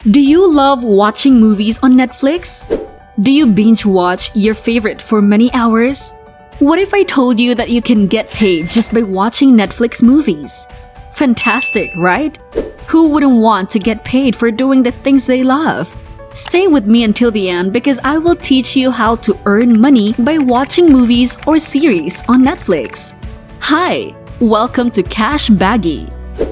Do you love watching movies on Netflix? Do you binge watch your favorite for many hours? What if I told you that you can get paid just by watching Netflix movies? Fantastic, right? Who wouldn't want to get paid for doing the things they love? Stay with me until the end because I will teach you how to earn money by watching movies or series on Netflix. Hi, welcome to Cash Baggy.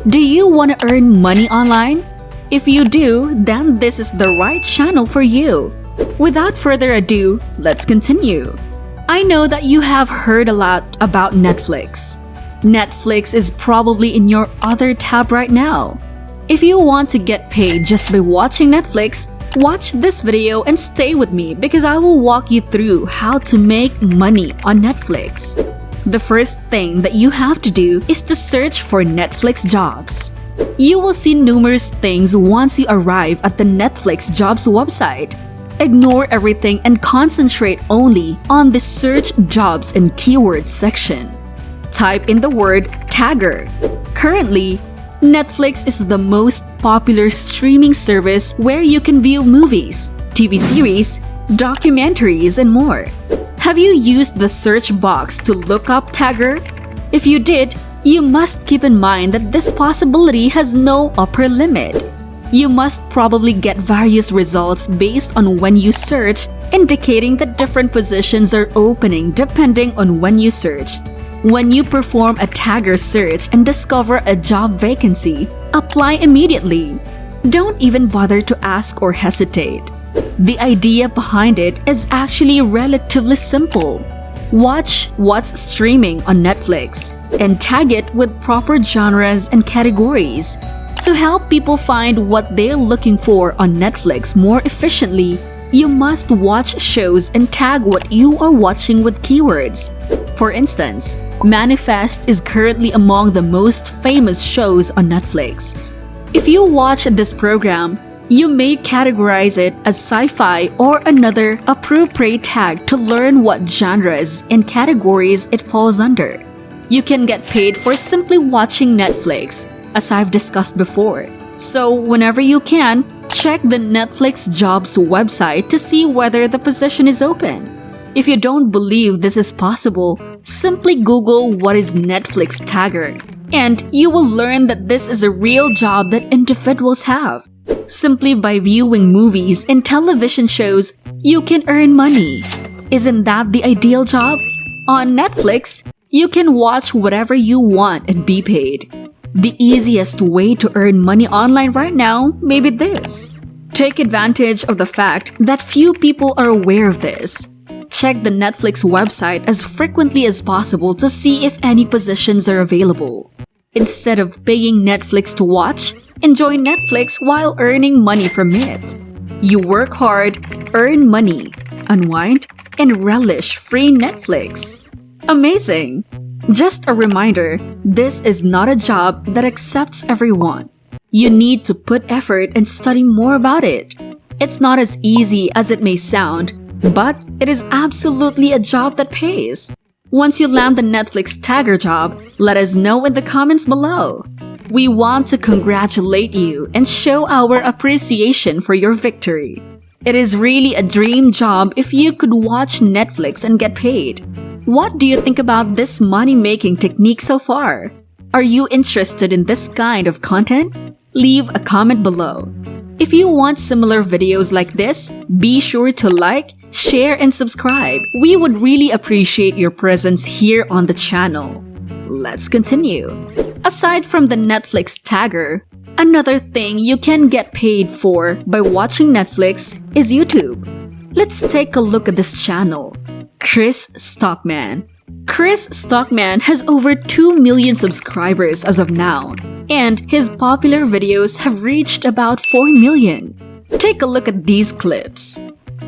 Do you want to earn money online? If you do, then this is the right channel for you. Without further ado, let's continue. I know that you have heard a lot about Netflix. Netflix is probably in your other tab right now. If you want to get paid just by watching Netflix, watch this video and stay with me because I will walk you through how to make money on Netflix. The first thing that you have to do is to search for Netflix jobs. You will see numerous things once you arrive at the Netflix jobs website. Ignore everything and concentrate only on the search jobs and keywords section. Type in the word tagger. Currently, Netflix is the most popular streaming service where you can view movies, TV series, documentaries, and more. Have you used the search box to look up tagger? If you did, you must keep in mind that this possibility has no upper limit. You must probably get various results based on when you search, indicating that different positions are opening depending on when you search. When you perform a tagger search and discover a job vacancy, apply immediately. Don't even bother to ask or hesitate. The idea behind it is actually relatively simple. Watch what's streaming on Netflix and tag it with proper genres and categories. To help people find what they're looking for on Netflix more efficiently, you must watch shows and tag what you are watching with keywords. For instance, Manifest is currently among the most famous shows on Netflix. If you watch this program, you may categorize it as sci-fi or another appropriate tag to learn what genres and categories it falls under. You can get paid for simply watching Netflix, as I've discussed before. So whenever you can, check the Netflix jobs website to see whether the position is open. If you don't believe this is possible, simply Google what is Netflix tagger, and you will learn that this is a real job that individuals have. Simply by viewing movies and television shows, you can earn money. Isn't that the ideal job? On Netflix, you can watch whatever you want and be paid. The easiest way to earn money online right now may be this. Take advantage of the fact that few people are aware of this. Check the Netflix website as frequently as possible to see if any positions are available. Instead of paying Netflix to watch, enjoy Netflix while earning money from it. You work hard, earn money, unwind, and relish free Netflix. Amazing! Just a reminder, this is not a job that accepts everyone. You need to put effort and study more about it. It's not as easy as it may sound, but it is absolutely a job that pays. Once you land the Netflix tagger job, let us know in the comments below. We want to congratulate you and show our appreciation for your victory. It is really a dream job if you could watch Netflix and get paid. What do you think about this money-making technique so far? Are you interested in this kind of content? Leave a comment below. If you want similar videos like this, be sure to like, share, and subscribe. We would really appreciate your presence here on the channel. Let's continue. Aside from the Netflix tagger, another thing you can get paid for by watching Netflix is YouTube. Let's take a look at this channel. Chris Stockman. Chris Stockman has over 2 million subscribers as of now, and his popular videos have reached about 4 million. Take a look at these clips.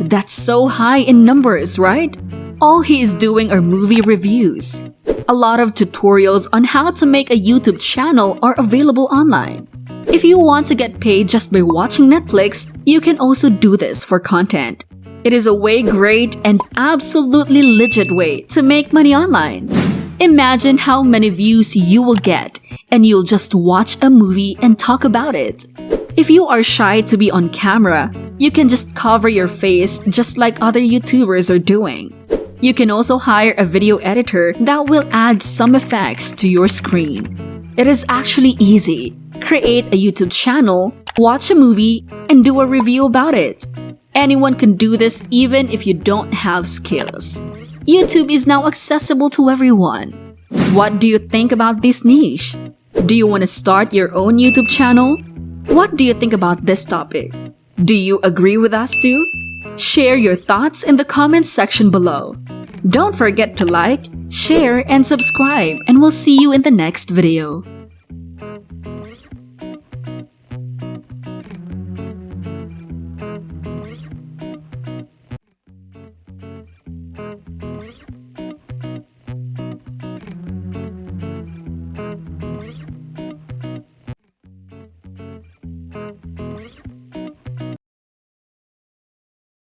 That's so high in numbers, right? All he is doing are movie reviews. A lot of tutorials on how to make a YouTube channel are available online. If you want to get paid just by watching Netflix, you can also do this for content. It is a great and absolutely legit way to make money online. Imagine how many views you will get, and you'll just watch a movie and talk about it. If you are shy to be on camera, you can just cover your face just like other YouTubers are doing. You can also hire a video editor that will add some effects to your screen. It is actually easy. Create a YouTube channel, watch a movie, and do a review about it. Anyone can do this even if you don't have skills. YouTube is now accessible to everyone. What do you think about this niche? Do you want to start your own YouTube channel? What do you think about this topic? Do you agree with us too? Share your thoughts in the comments section below. Don't forget to like, share, and subscribe, and we'll see you in the next video.